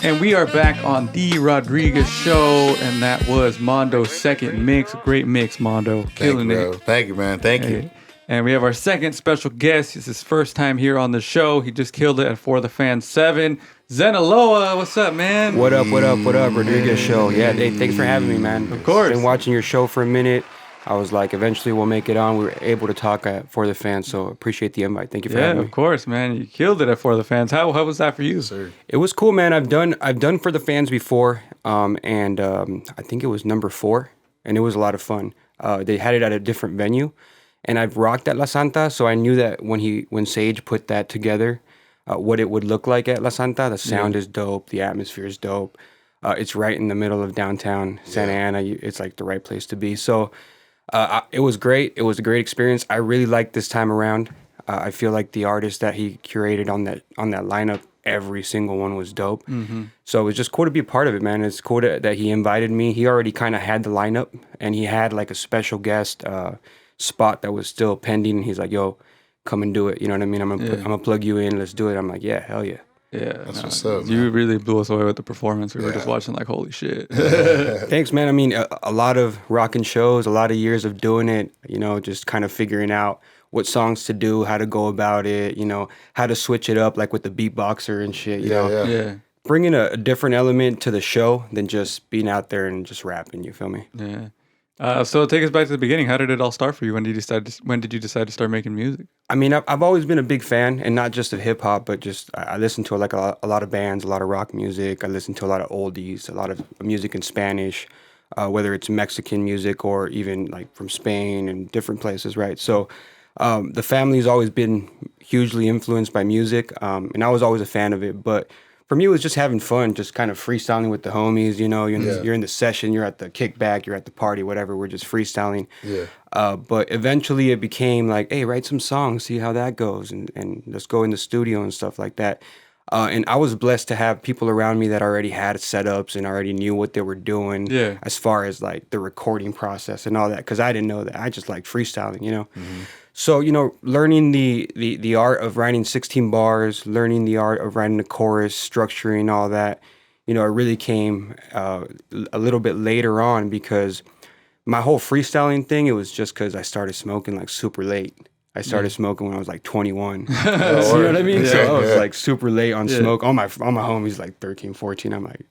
And we are back on the Rodriguez Show, and that was Mondo's second mix. Great mix, Mondo. Killing Thank you, bro. it. Thank you, man. Thank you. Hey. And we have our second special guest. It's his first time here on the show. He just killed it at For the Fans 7. Zenaloa, what's up, man? What up, Rodriguez Show. Yeah, hey, thanks for having me, man. Of course. Been watching your show for a minute. I was like, eventually we'll make it on. We were able to talk For the Fans, so appreciate the invite. Thank you for having me. Yeah, of course, man. You killed it at For the Fans. How was that for you? Sir. It was cool, man. I've done For the Fans before, and I think it was number 4, and it was a lot of fun. They had it at a different venue, and I've rocked at La Santa, so I knew that when Sage put that together, what it would look like at La Santa. The sound is dope. The atmosphere is dope. It's right in the middle of downtown Santa Ana. It's like the right place to be. So it was great. It was a great experience. I really liked this time around. I feel like the artists that he curated on that lineup, every single one was dope. Mm-hmm. So it was just cool to be a part of it, man. It's cool that he invited me. He already kind of had the lineup, and he had like a special guest spot that was still pending. And he's like, "Yo, come and do it." You know what I mean? I'm gonna plug you in. Let's do it. I'm like, yeah, hell yeah. Yeah, That's what's up, you man. really blew us away with the performance. We were just watching like, holy shit. Thanks, man. I mean, a lot of rocking shows, a lot of years of doing it, just kind of figuring out what songs to do, how to go about it, how to switch it up, like with the beatboxer and shit, you know. Yeah. Bringing a different element to the show than just being out there and just rapping, you feel me? Yeah. So take us back to the beginning. How did it all start for you? When did you decide to start making music? I mean, I've always been a big fan, and not just of hip hop, but just I listen to like a lot of bands, a lot of rock music. I listen to a lot of oldies, a lot of music in Spanish, whether it's Mexican music or even like from Spain and different places, right? So the family's always been hugely influenced by music, and I was always a fan of it. But for me, it was just having fun, just kind of freestyling with the homies. You're in the session, you're at the kickback, you're at the party, whatever. We're just freestyling. Yeah. But eventually it became like, hey, write some songs, see how that goes, and let's go in the studio and stuff like that. And I was blessed to have people around me that already had setups and already knew what they were doing as far as like the recording process and all that, because I didn't know that. I just liked freestyling, Mm-hmm. So, learning the art of writing 16 bars, learning the art of writing a chorus, structuring all that, it really came a little bit later on, because my whole freestyling thing, it was just because I started smoking like super late. I started smoking when I was like 21. You know what I mean? So I was like super late on smoke. All my homies like 13, 14. I'm like,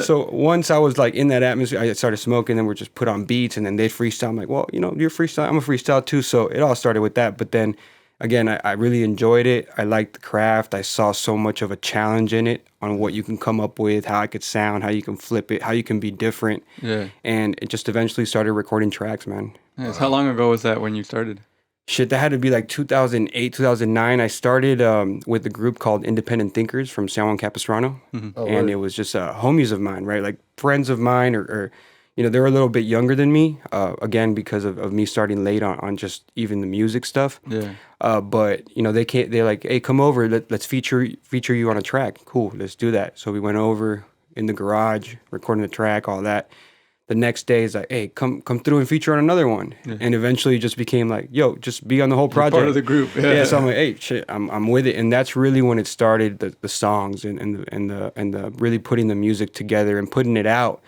So once I was like in that atmosphere, I started smoking, and we're just put on beats, and then they'd freestyle. I'm like, well, you're freestyle. I'm a freestyle too. So it all started with that. But then again, I really enjoyed it. I liked the craft. I saw so much of a challenge in it on what you can come up with, how it could sound, how you can flip it, how you can be different. Yeah. And it just eventually started recording tracks, man. Nice. How long ago was that when you started? Shit, that had to be like 2008, 2009. I started with a group called Independent Thinkers from San Juan Capistrano. Mm-hmm. Oh, and word. it was just homies of mine, right? Like friends of mine, or they were a little bit younger than me, again, because of me starting late on just even the music stuff. Yeah. But, they're like, hey, come over, let's feature you on a track. Cool, let's do that. So we went over in the garage, recording the track, all that. The next day is like, hey, come through and feature on another one. Yeah. And eventually it just became like, yo, just be on the whole project. Part of the group. Yeah. So I'm like, hey, shit, I'm with it. And that's really when it started, the songs and the really putting the music together and putting it out.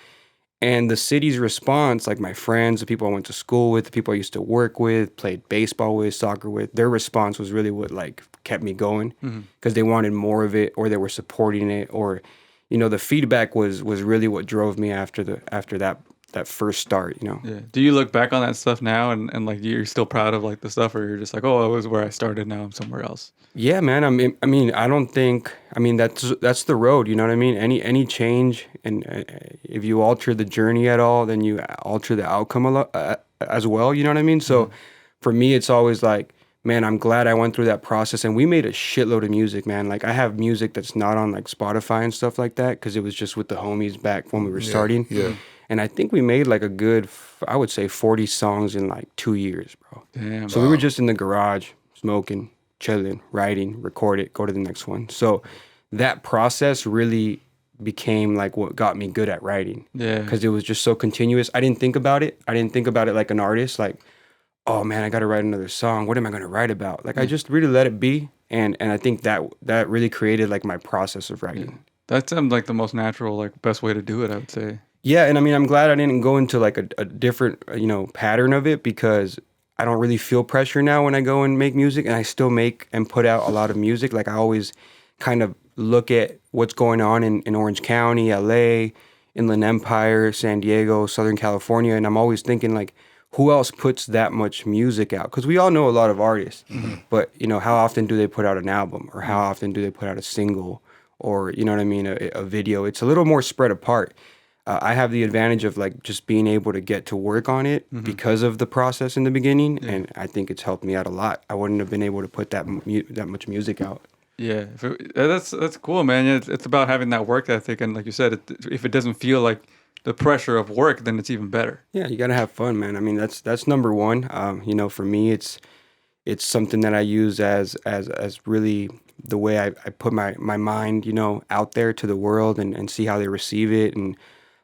And the city's response, like my friends, the people I went to school with, the people I used to work with, played baseball with, soccer with, their response was really what like kept me going, because they wanted more of it, or they were supporting it, or the feedback was really what drove me after that first start, Yeah. Do you look back on that stuff now and like you're still proud of like the stuff, or you're just like, oh, it was where I started, now I'm somewhere else? Yeah, man. I don't think. That's the road. You know what I mean? Any change, and if you alter the journey at all, then you alter the outcome a lot as well. You know what I mean? So, for me, it's always like, man, I'm glad I went through that process, and we made a shitload of music, man. Like I have music that's not on like Spotify and stuff like that, because it was just with the homies back when we were starting. Yeah. And I think we made like a good, I would say 40 songs in like 2 years, bro. Damn. So we were just in the garage, smoking, chilling, writing, record it, go to the next one. So that process really became like what got me good at writing. Yeah. Because it was just so continuous. I didn't think about it. I didn't think about it like an artist, like, oh man, I got to write another song. What am I going to write about? Like I just really let it be. And I think that really created like my process of writing. That sounds like the most natural, like best way to do it, I would say. Yeah, and I mean, I'm glad I didn't go into like a different, pattern of it because I don't really feel pressure now when I go and make music, and I still make and put out a lot of music. Like I always kind of look at what's going on in Orange County, LA, Inland Empire, San Diego, Southern California, and I'm always thinking like, who else puts that much music out? Because we all know a lot of artists, but how often do they put out an album, or how often do they put out a single, or you know what I mean, a video? It's a little more spread apart. I have the advantage of like just being able to get to work on it because of the process in the beginning, and I think it's helped me out a lot. I wouldn't have been able to put that much music out. Yeah, that's cool, man. Yeah, it's about having that work ethic, and like you said, if it doesn't feel like the pressure of work, then it's even better. Yeah, you gotta have fun, man. I mean, that's number one. For me, it's something that I use as really the way I put my mind, out there to the world and see how they receive it. And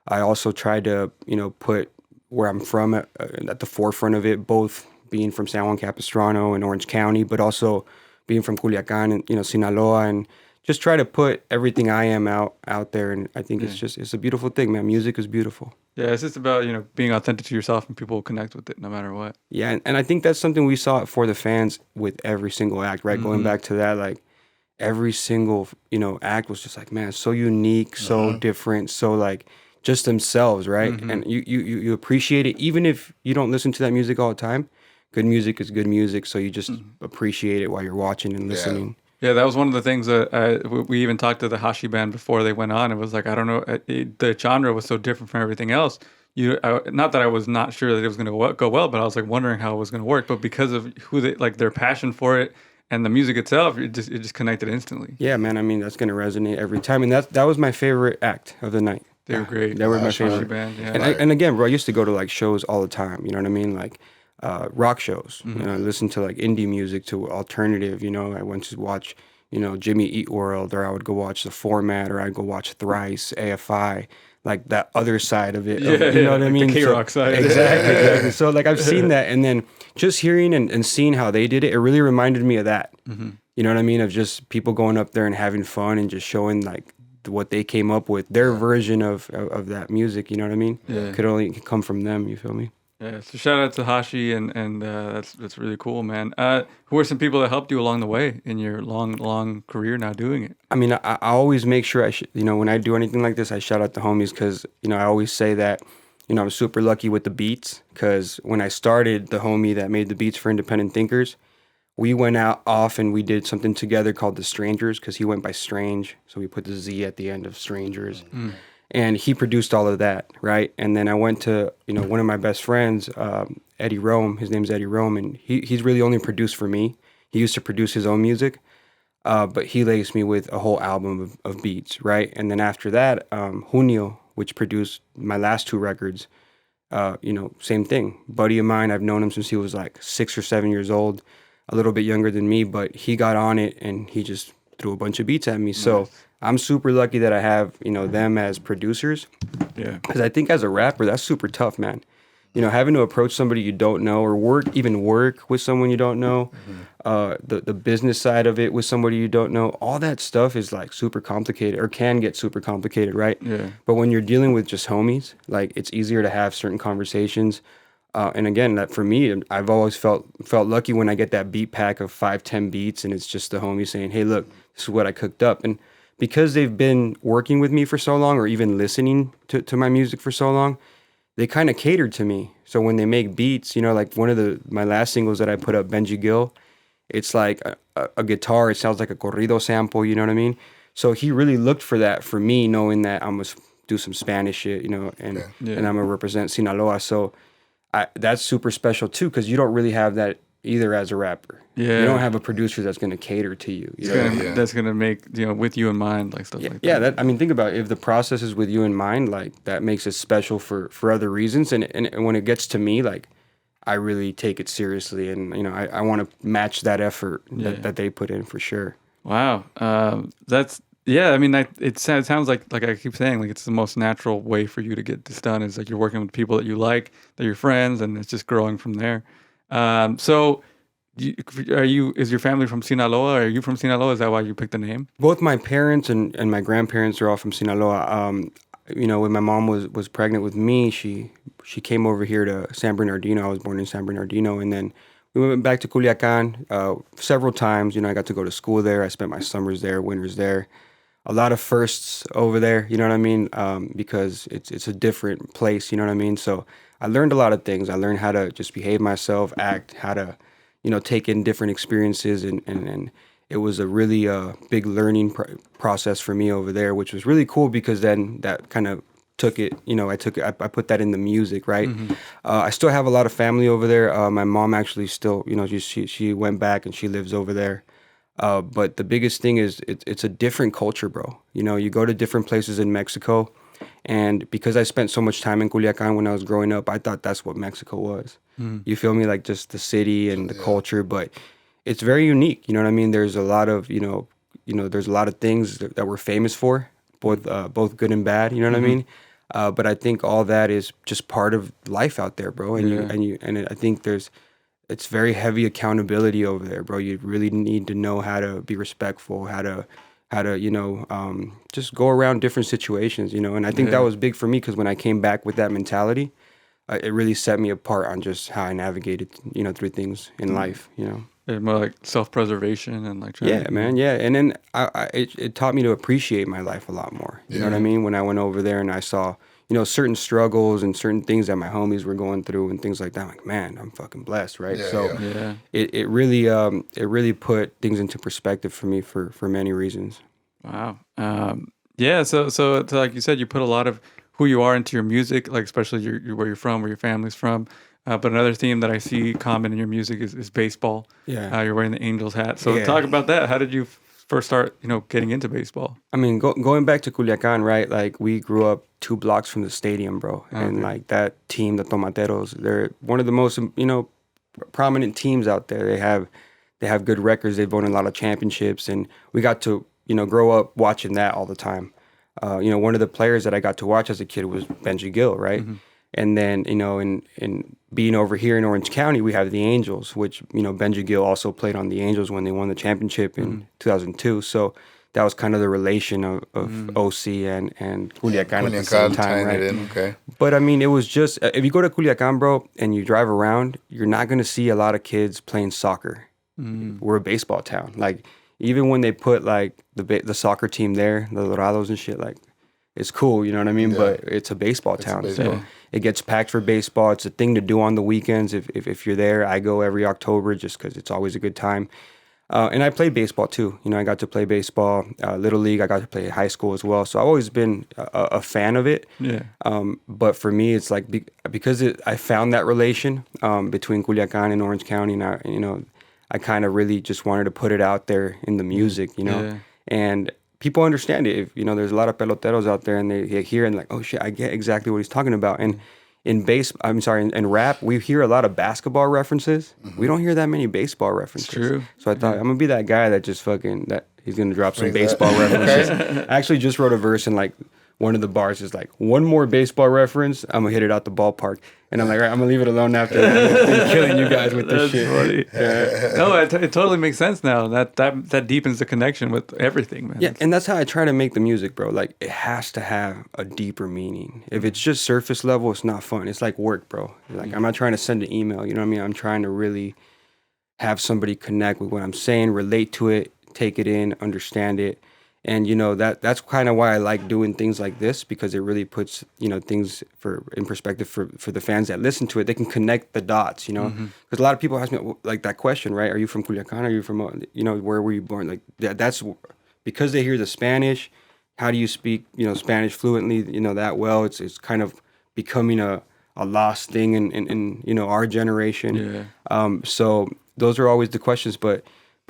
I also try to, put where I'm from at the forefront of it, both being from San Juan Capistrano and Orange County, but also being from Culiacan and, Sinaloa, and just try to put everything I am out there. And I think it's a beautiful thing, man. Music is beautiful. Yeah, it's just about, being authentic to yourself, and people will connect with it no matter what. Yeah, and I think that's something we saw For the Fans with every single act, right? Going back to that, like every single, act was just like, man, so unique, so different, so like just themselves, right? And you appreciate it even if you don't listen to that music all the time. Good music is good music, so you just appreciate it while you're watching and listening. Yeah, that was one of the things that we even talked to the Hashi band before they went on. It was like, I don't know, the genre was so different from everything else. Not that I was not sure that it was going to go well, but I was like wondering how it was going to work. But because of who they, like their passion for it and the music itself, it just connected instantly. Yeah, man. I mean, that's going to resonate every time, and that was my favorite act of the night. They were great. That was my Hashi favorite band. Yeah. And again, bro, I used to go to like shows all the time. You know what I mean? Like rock shows. I listen to like indie music to alternative. I went to watch Jimmy Eat World, or I would go watch The Format, or I'd go watch Thrice, AFI, like that other side of it. You know what I mean? The K-Rock side. Exactly. So like I've seen that, and then just hearing and seeing how they did it, it really reminded me of that. You know what I mean? Of just people going up there and having fun and just showing like what they came up with, their version of that music. You know what I mean? Yeah. Could only come from them. You feel me? Yeah, so shout out to Hashi, and that's really cool, man. Who are some people that helped you along the way in your long career now doing it? I mean, I always make sure when I do anything like this, I shout out the homies because, I always say that, I'm super lucky with the beats because when I started, the homie that made the beats for Independent Thinkers, we went off and we did something together called The Strangers because he went by Strange. So we put the Z at the end of Strangers. And he produced all of that, right? And then I went to, one of my best friends, Eddie Rome. His name's Eddie Rome, and he's really only produced for me. He used to produce his own music, but he laced me with a whole album of beats, right? And then after that, Junio, which produced my last two records, same thing. Buddy of mine, I've known him since he was like 6 or 7 years old, a little bit younger than me, but he got on it and he just threw a bunch of beats at me. Nice. So I'm super lucky that I have, them as producers. Yeah. Because I think as a rapper, that's super tough, man. Having to approach somebody you don't know, or work with someone you don't know, the business side of it with somebody you don't know, all that stuff is like super complicated, or can get super complicated, right? Yeah. But when you're dealing with just homies, like it's easier to have certain conversations. And again, that for me, I've always felt lucky when I get that beat pack of 5-10 beats, and it's just the homie saying, "Hey, look, this is what I cooked up." And because they've been working with me for so long, or even listening to my music for so long, they kind of catered to me. So when they make beats, like one of my last singles that I put up, Benji Gill, it's like a guitar. It sounds like a corrido sample. You know what I mean? So he really looked for that for me, knowing that I'm gonna do some Spanish shit, and I'm gonna represent Sinaloa. So that's super special too, because you don't really have that either as a rapper. Yeah. You don't have a producer that's going to cater to you. That's going to make, with you in mind, like stuff like that. Yeah, think about it. If the process is with you in mind, like that makes it special for other reasons. And when it gets to me, like I really take it seriously. And, I want to match that effort that they put in for sure. Wow. It sounds like I keep saying, like it's the most natural way for you to get this done is like you're working with people that you like, that you're friends, and it's just growing from there. So Is your family from Sinaloa? Are you from Sinaloa? Is that why you picked the name? Both my parents and my grandparents are all from Sinaloa. When my mom was pregnant with me, she came over here to San Bernardino. I was born in San Bernardino, and then we went back to Culiacan several times. I got to go to school there. I spent my summers there, winters there. A lot of firsts over there. You know what I mean? Because it's a different place. You know what I mean? So I learned a lot of things. I learned how to just behave myself, act, how to take in different experiences, and it was a really big learning process for me over there, which was really cool because then that kind of took it. I put that in the music, right? Mm-hmm. I still have a lot of family over there. My mom actually still, she went back and she lives over there. But the biggest thing is it's a different culture, bro. You go to different places in Mexico, and because I spent so much time in Culiacan when I was growing up, I thought that's what Mexico was. Mm. You feel me? Like just the city and the culture, but it's very unique. You know what I mean? There's a lot of there's a lot of things that we're famous for, both good and bad. You know what I Mm-hmm. mean? But I think all that is just part of life out there, bro. And Yeah. I think it's very heavy accountability over there, bro. You really need to know how to be respectful, how to just go around different situations, and I think that Yeah. was big for me because when I came back with that mentality, it really set me apart on just how I navigated, through things in life. Yeah, more like self-preservation and like trying Yeah, to, man. Yeah, and then it taught me to appreciate my life a lot more. You know what I Yeah. mean? When I went over there and I saw, certain struggles and certain things that my homies were going through and things like that. I'm like, man, I'm fucking blessed, right? Yeah, So yeah. yeah. it really put things into perspective for me for many reasons. Wow. Yeah. So like you said, you put a lot of who you are into your music, like especially where you're from, where your family's from. But another theme that I see common in your music is baseball. Yeah. You're wearing the Angels hat. So Yeah. talk about that. How did you first start, getting into baseball? I mean, going back to Culiacan, right? Like we grew up 2 blocks from the stadium, bro, and Okay. like that team, the Tomateros, they're one of the most prominent teams out there. They have good records. They've won a lot of championships, and we got to grow up watching that all the time. One of the players that I got to watch as a kid was Benji Gill, right? Mm-hmm. And then in being over here in Orange County, we have the Angels, which Benji Gill also played on the Angels when they won the championship in 2002. So that was kind of the relation of OC and Culiacan at the same Culiacan time, tying right? it in. Okay. But I mean, it was just if you go to Culiacan, bro, and you drive around, you're not gonna see a lot of kids playing soccer. Mm. We're a baseball town. Like even when they put like the soccer team there, the Dorados and shit, like it's cool, you know what I mean? Yeah. But it's a baseball It's a town. baseball. So Yeah. it gets packed for baseball. It's a thing to do on the weekends. If you're there, I go every October just because it's always a good time. And I played baseball too. I got to play baseball, little league. I got to play high school as well. So I've always been a fan of it. Yeah. But for me, it's like because I found that relation between Culiacan and Orange County, and I kind of really just wanted to put it out there in the music, Yeah. and people understand it. If there's a lot of peloteros out there, and they hear and like, oh shit, I get exactly what he's talking about. And in rap, we hear a lot of basketball references. We don't hear that many baseball references. true. So I thought I'm gonna be that guy that just that he's gonna drop some Brings that. baseball references. Okay. I actually just wrote a verse and like one of the bars is like one more baseball reference, I'm gonna hit it out the ballpark. And I'm like, all right, I'm gonna leave it alone after that. I'm killing you guys with this That's shit. funny. Yeah. No, it totally makes sense now. That deepens the connection with everything, man. Yeah, and that's how I try to make the music, bro. Like it has to have a deeper meaning. If it's just surface level, it's not fun. It's like work, bro. Like I'm not trying to send an email, you know what I mean? I'm trying to really have somebody connect with what I'm saying, relate to it, take it in, understand it. And that's kind of why I like doing things like this because it really puts things in perspective for the fans that listen to it. They can connect the dots, because a lot of people ask me like that question, right? Are you from Culiacan? Are you from where were you born? Like that's because they hear the Spanish. How do you speak Spanish fluently? That well. It's kind of becoming a lost thing in our generation. Yeah. So those are always the questions, but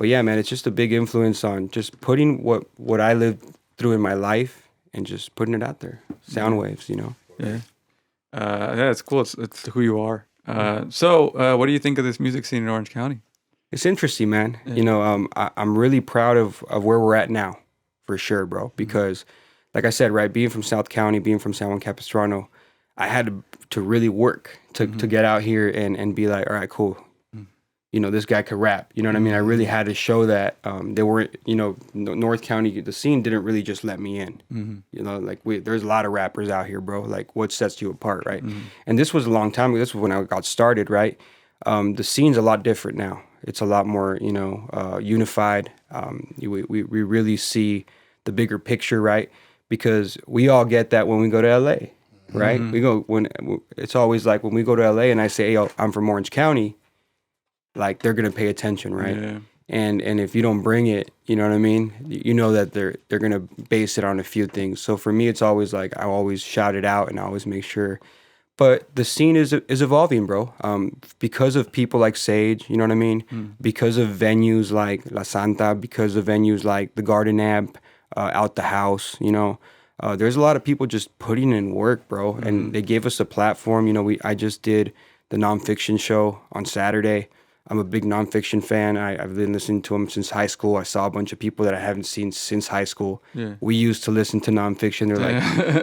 yeah, man, it's just a big influence on just putting what I lived through in my life and just putting it out there. Sound waves, Yeah. Yeah, it's cool. It's who you are. So what do you think of this music scene in Orange County? It's interesting, man. Yeah. I'm really proud of where we're at now, for sure, bro. Because, like I said, right, being from South County, being from San Juan Capistrano, I had to really work to get out here and be like, all right, cool. this guy could rap. You know what I mean? I really had to show that they weren't, North County, the scene didn't really just let me in. Like there's a lot of rappers out here, bro. Like what sets you apart, right? And this was a long time ago. This was when I got started, right? The scene's a lot different now. It's a lot more, unified. We really see the bigger picture, right? Because we all get that when we go to LA, right? We go when it's always like when we go to LA and I say, "Hey, yo, I'm from Orange County," like they're gonna pay attention, right? Yeah. And if you don't bring it, you know what I mean? You know that they're gonna base it on a few things. So for me, it's always like I always shout it out and I always make sure. But the scene is evolving, bro. Because of people like Sage, you know what I mean? Because of venues like La Santa, because of venues like the Garden Amp, Out the House, there's a lot of people just putting in work, bro. And they gave us a platform. I just did the nonfiction show on Saturday. I'm a big nonfiction fan. I've been listening to them since high school. I saw a bunch of people that I haven't seen since high school. Yeah. We used to listen to nonfiction.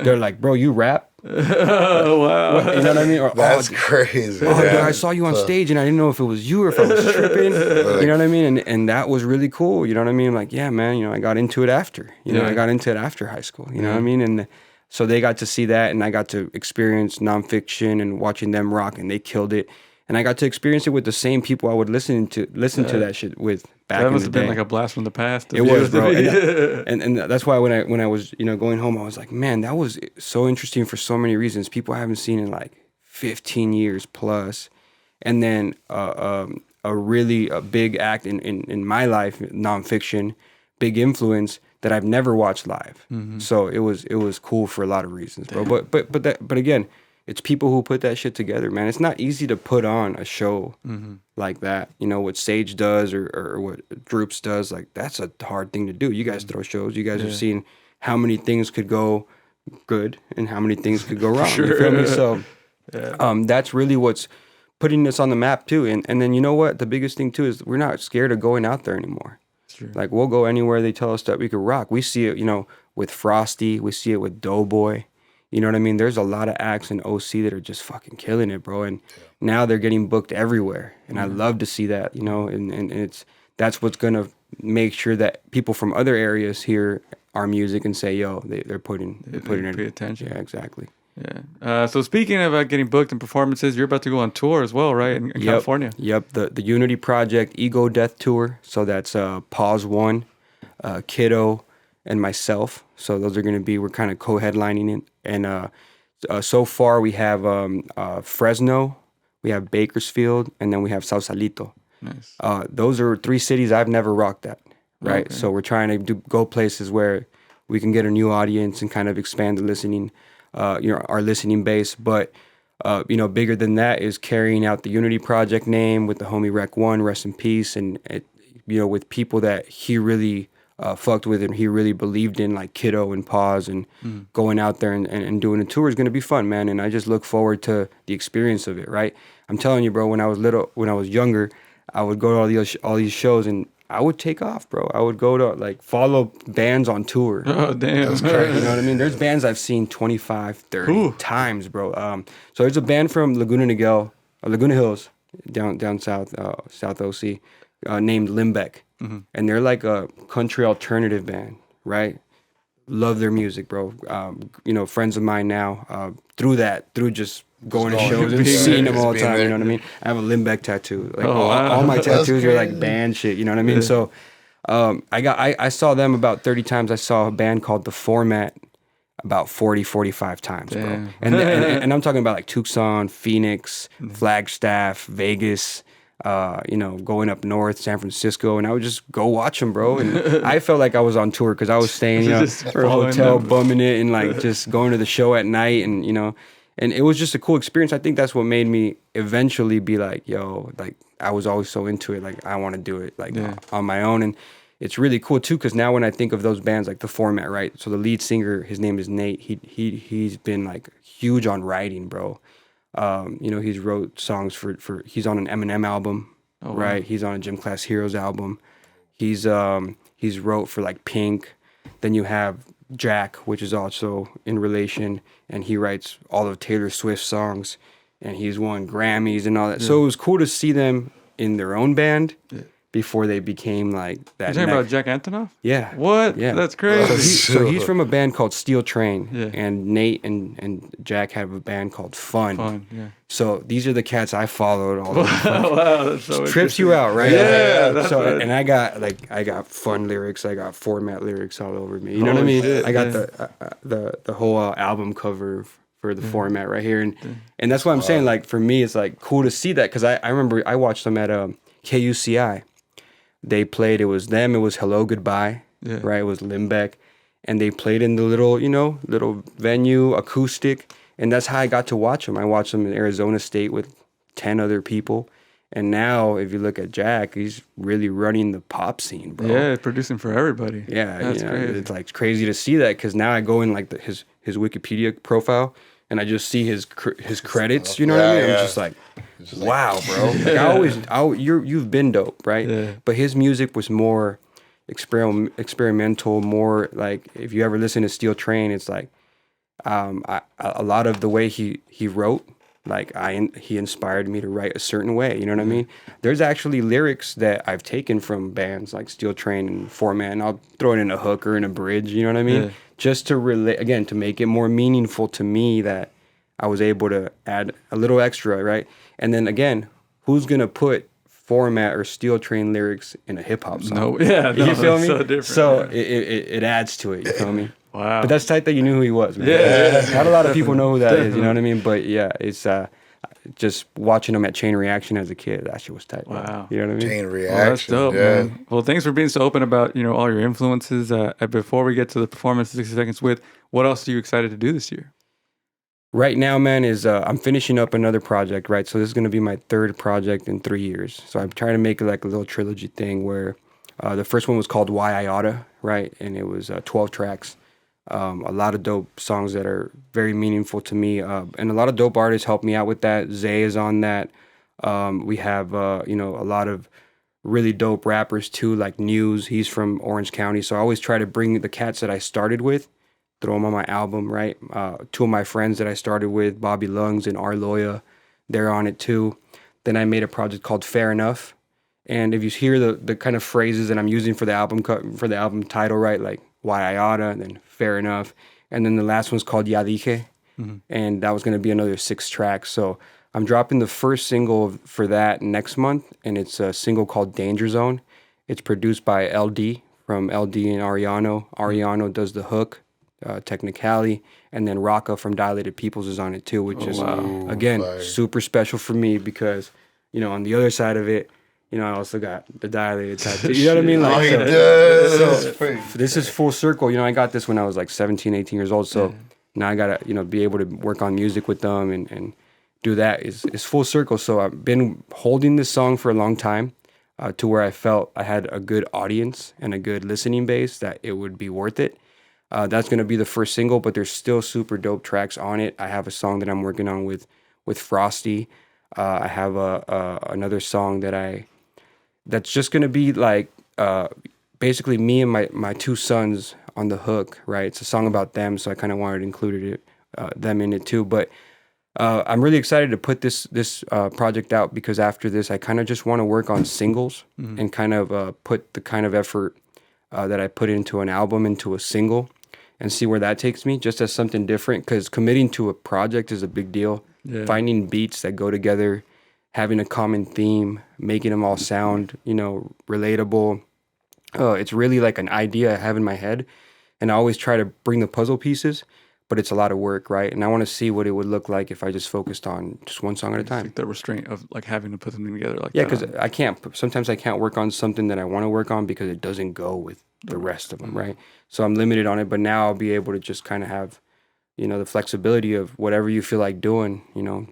They're like, bro, you rap? Oh, wow. You know what I mean? Or, That's crazy. dude, I saw you on stage and I didn't know if it was you or if I was tripping. You know what I mean? And that was really cool. You know what I mean? I'm like, yeah, man, I got into it after. I got into it after high school. You know what I mean? And so they got to see that and I got to experience nonfiction and watching them rock and they killed it. And I got to experience it with the same people I would listen to that shit with back in the day. That must have been like a blast from the past. It was, bro. And that's why when I was going home, I was like, man, that was so interesting for so many reasons. People I haven't seen in like 15 years plus, and then a really big act in my life, nonfiction, big influence that I've never watched live. So it was cool for a lot of reasons, bro. But again, it's people who put that shit together, man. It's not easy to put on a show like that. What Sage does or what Droops does, like that's a hard thing to do. You guys throw shows. You guys have seen how many things could go good and how many things could go wrong. Sure. You feel me? So that's really what's putting us on the map too. And then you know what? The biggest thing too is we're not scared of going out there anymore. True. Like we'll go anywhere they tell us that we could rock. We see it, with Frosty. We see it with Doughboy. You know what I mean? There's a lot of acts in OC that are just fucking killing it, bro. And now they're getting booked everywhere. And I love to see that, and that's what's going to make sure that people from other areas hear our music and say, yo, they're putting it in. Pay attention. Yeah, exactly. Yeah. So speaking of getting booked and performances, you're about to go on tour as well, right? In California. Yep. The Unity Project Ego Death Tour. So that's Pause One, Kiddo, and myself. So those are going to be, we're kind of co-headlining it. And so far we have Fresno, we have Bakersfield, and then we have Sausalito. Nice. Those are 3 cities I've never rocked at, right? Okay. So we're trying to go places where we can get a new audience and kind of expand the listening, our listening base. But, bigger than that is carrying out the Unity Project name with the homie Rec One, rest in peace, and, with people that he really fucked with and he really believed in, like Kiddo and Pause, and going out there and doing a tour is going to be fun, man. And I just look forward to the experience of it, right? I'm telling you, bro, when I was younger, I would go to all these shows and I would take off, bro. I would go to follow bands on tour. Oh, damn. That's crazy. You know what I mean? There's bands I've seen 25, 30 times, bro. So there's a band from Laguna Hills, down south, South OC, named Limbeck. And they're like a country alternative band, right? Love their music, bro. Friends of mine now, through just going to shows and seeing them all the time, you know what I mean? I have a Limbeck tattoo. Like all my tattoos are like band shit, you know what I mean? Yeah. So I saw them about 30 times. I saw a band called The Format about 40, 45 times, bro. And I'm talking about like Tucson, Phoenix, Flagstaff, Vegas, going up north, San Francisco, and I would just go watch them, bro. And I felt like I was on tour because I was staying, for a hotel, bumming it, and just going to the show at night, and and it was just a cool experience. I think that's what made me eventually be like, yo, like I was always so into it, like I want to do it on my own. And it's really cool too, because now when I think of those bands, like The Format, right? So the lead singer, his name is Nate. He's been like huge on writing, bro. He's wrote songs for he's on an Eminem album, right? Wow. He's on a Gym Class Heroes album. He's wrote for like Pink. Then you have Jack, which is also in relation, and he writes all of Taylor Swift's songs, and he's won Grammys and all that. Yeah. So it was cool to see them in their own band Yeah. before they became like that. You're talking about Jack Antonoff? Yeah. What? Yeah. That's So, crazy. so he's from a band called Steel Train, Yeah. and Nate and Jack have a band called Fun. Fun, yeah. So these are the cats I followed all the way. Wow, that's so Trips you out, right? Yeah, that's so right. and I got fun lyrics, I got format lyrics all over me. You know what I Holy mean? shit, I got yeah. the whole album cover for the format right here, and that's why I'm saying, like, for me it's like cool to see that, because I remember I watched them at KUCI. They played. It was them. It was Hello Goodbye, Yeah. right? It was Limbeck, and they played in the little venue, acoustic, and that's how I got to watch them. I watched them in Arizona State with 10 other people, and now if you look at Jack, he's really running the pop scene, bro. Yeah, producing for everybody. Yeah, That's crazy. it's like crazy to see that, because now I go in like his Wikipedia profile, and I just see his credits. You know what I mean? Yeah. I'm just like, wow, bro. Like you've been dope, right? Yeah. But his music was more experimental, more like, if you ever listen to Steel Train, it's like a lot of the way he wrote, like he inspired me to write a certain way. You know what I mean? There's actually lyrics that I've taken from bands like Steel Train and Format, and I'll throw it in a hook or in a bridge. You know what I mean? Yeah. Just to relate, again, to make it more meaningful to me, that I was able to add a little extra, right? And then again, who's gonna put Format or Steel Train lyrics in a hip hop song? No, yeah, no, You feel that's me? so different, So yeah. it adds to it. You feel me? Wow. But that's tight that you knew who he was, man. Yeah. Not a lot of people know who that is. You know what I mean? But yeah, it's just watching him at Chain Reaction as a kid. That shit was tight. Man. Wow. You know what I mean? Chain Well, reaction. that's dope, yeah. man. Well, thanks for being so open about, all your influences. Before we get to the performance 60 Seconds With, what else are you excited to do this year? Right now, man, is I'm finishing up another project, right? So this is going to be my third project in 3 years. So I'm trying to make it like a little trilogy thing where the first one was called Why I Oughta, right? And it was 12 tracks. A lot of dope songs that are very meaningful to me. And a lot of dope artists helped me out with that. Zay is on that. We have, a lot of really dope rappers too, like News. He's from Orange County. So I always try to bring the cats that I started with, throw them on my album, right? Two of my friends that I started with, Bobby Lungs and R. Loya, they're on it too. Then I made a project called Fair Enough. And if you hear the kind of phrases that I'm using for the album title, right? Like Why I Oughta, and then Fair Enough. And then the last one's called Ya Dije. And that was going to be another 6 tracks. So I'm dropping the first single for that next month, and it's a single called Danger Zone. It's produced by LD from LD and Ariano. Ariano does the hook, Technicality, and then Rocka from Dilated Peoples is on it too, which is, again, fire. super special for me because, on the other side of it, I also got the Dilated tattoo. You know what I mean? Oh, Like, he so- does. so this is full circle. I got this when I was like 17, 18 years old. So now I got to, be able to work on music with them and do that is full circle. So I've been holding this song for a long time to where I felt I had a good audience and a good listening base that it would be worth it. That's going to be the first single, but there's still super dope tracks on it. I have a song that I'm working on with Frosty. I have another song that's just going to be like basically me and my 2 sons on the hook, right? It's a song about them, so I kind of wanted to include them in it too. But I'm really excited to put this project out because after this, I kind of just want to work on singles and kind of put the kind of effort that I put into an album into a single and see where that takes me, just as something different. Because committing to a project is a big deal. Yeah. Finding beats that go together, having a common theme, making them all sound, relatable. It's really like an idea I have in my head, and I always try to bring the puzzle pieces, but it's a lot of work, right? And I want to see what it would look like if I just focused on just one song at a time. Like the restraint of like having to put something together like Yeah, that. because sometimes I can't work on something that I want to work on because it doesn't go with the rest of them, right? So I'm limited on it, but now I'll be able to just kind of have, the flexibility of whatever you feel like doing,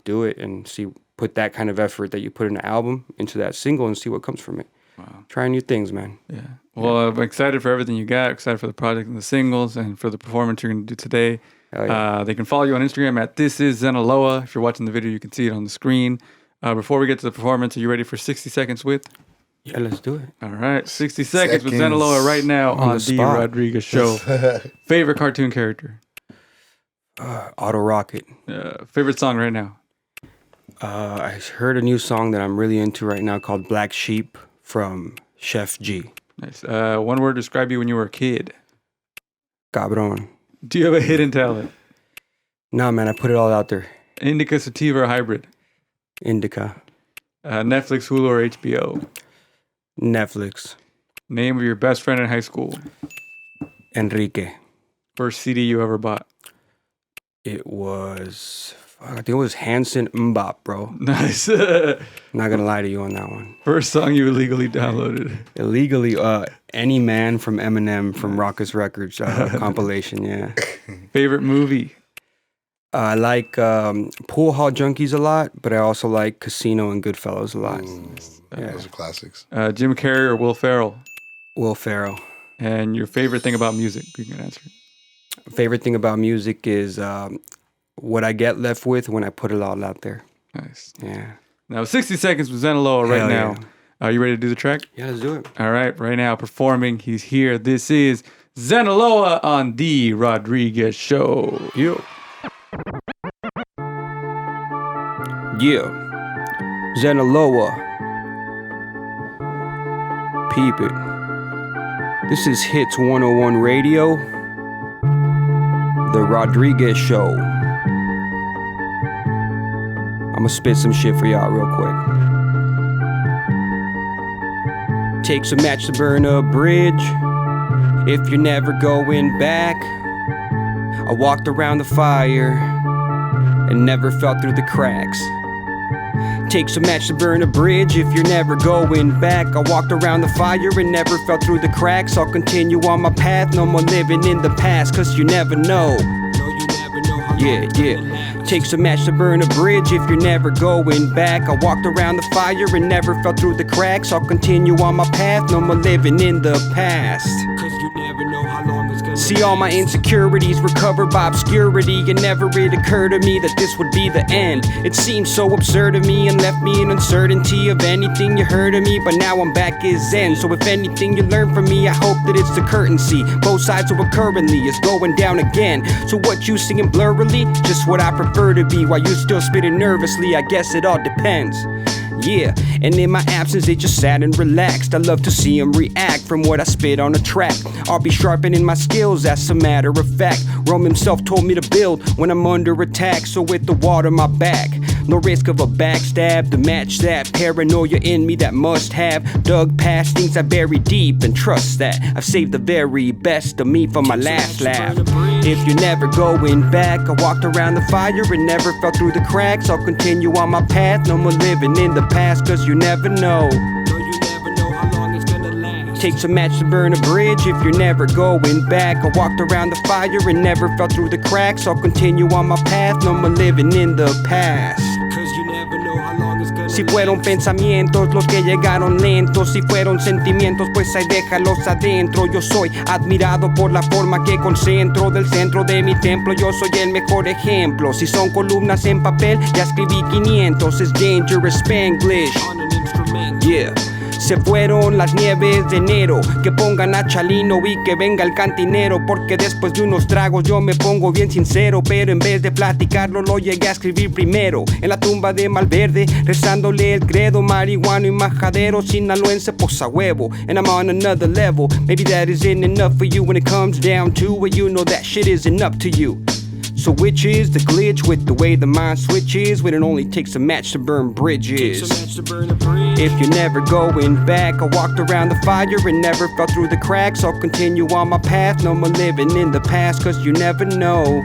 do it and put that kind of effort that you put in an album into that single and see what comes from it. Wow. Trying new things, man. Yeah. Well, I'm excited for everything you got. Excited for the project and the singles and for the performance you're going to do today. Hell yeah. They can follow you on Instagram at This Is Zenaloa. If you're watching the video, you can see it on the screen. Before we get to the performance, are you ready for 60 Seconds With? Yeah, let's do it. All right. 60 Seconds with Seconds. Zenaloa right now On on the the spot. Rodriguez Show. Favorite cartoon character? Auto Rocket. Favorite song right now? I heard a new song that I'm really into right now called Black Sheep from Chef G. Nice. One word to describe you when you were a kid. Cabron. Do you have a hidden talent? Nah, man, I put it all out there. Indica, sativa, or hybrid? Indica. Netflix, Hulu, or HBO? Netflix. Name of your best friend in high school? Enrique. First CD you ever bought? It was, I think it was Hanson Mbop, bro. Nice. Not gonna lie to you on that one. First song you illegally downloaded? Illegally, Any Man from Eminem from Raucous Records compilation, yeah. Favorite movie? I like Pool Hall Junkies a lot, but I also like Casino and Goodfellas a lot. Yeah. Those are classics. Jim Carrey or Will Ferrell? Will Ferrell. And your favorite thing about music? You can answer. Favorite thing about music is what I get left with when I put it all out there. Nice. Yeah. Now 60 seconds with Zenaloa right Hell now. yeah. Are you ready to do the track? Yeah, let's do it. All right, right now performing. He's here. This is Zenaloa on the Rodriguez Show. Yeah. Yeah. Zenaloa. Peep it. This is Hits 101 Radio. The Rodriguez Show. I'ma spit some shit for y'all real quick. Takes a match to burn a bridge. If you're never going back, I walked around the fire and never fell through the cracks. Takes a match to burn a bridge. If you're never going back, I walked around the fire and never fell through the cracks. I'll continue on my path, no more living in the past, cause you never know. Yeah, yeah. Takes a match to burn a bridge. If you're never going back, I walked around the fire and never fell through the cracks. I'll continue on my path, no more living in the past. See all my insecurities recovered by obscurity. And never it occurred to me that this would be the end. It seemed so absurd to me and left me in uncertainty of anything you heard of me. But now I'm back as Zen. So if anything you learn from me, I hope that it's the currency. Both sides of what currently is going down again. So what you seeing blurrily, just what I prefer to be. While you still spitting nervously, I guess it all depends. Yeah, and in my absence they just sat and relaxed. I love to see them react from what I spit on the track. I'll be sharpening my skills, that's a matter of fact. Rome himself told me to build when I'm under attack. So with the water my back, no risk of a backstab to match that paranoia in me that must have dug past things I bury deep and trust that I've saved the very best of me for my last laugh. If you're never going back, I walked around the fire and never fell through the cracks. I'll continue on my path, no more living in the past, cause you never know. Takes a match to burn a bridge. If you're never going back, I walked around the fire and never fell through the cracks. I'll continue on my path, no more living in the past. Si fueron pensamientos los que llegaron lentos, si fueron sentimientos pues ahí déjalos adentro. Yo soy admirado por la forma que concentro del centro de mi templo. Yo soy el mejor ejemplo. Si son columnas en papel, ya escribí 500. Es dangerous Spanglish. Yeah. Se fueron las nieves de enero, que pongan a Chalino y que venga el cantinero. Porque después de unos tragos yo me pongo bien sincero. Pero en vez de platicarlo lo llegué a escribir primero. En la tumba de Malverde, rezándole el credo. Marihuano y majadero, sinaloense pues a huevo. And I'm on another level. Maybe that isn't enough for you when it comes down to it. You know that shit isn't up to you. So which is the glitch with the way the mind switches when it only takes a match to burn bridges? If you're never going back, I walked around the fire and never fell through the cracks. I'll continue on my path, no more living in the past, cause you never know.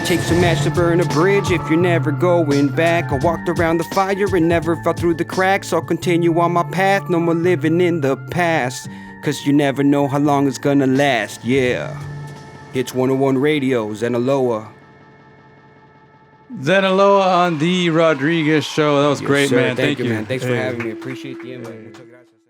Takes a match to burn a bridge. If you're never going back, I walked around the fire and never fell through the cracks. I'll continue on my path, no more living in the past, cause you never know how long it's gonna last. Yeah. Hits 101 Radio, Zenaloa. Zenaloa on the Rodriguez Show. That was Yes, great, sir. man. Thank you, you, man. Thanks for having me. Appreciate the invite. Muchas gracias.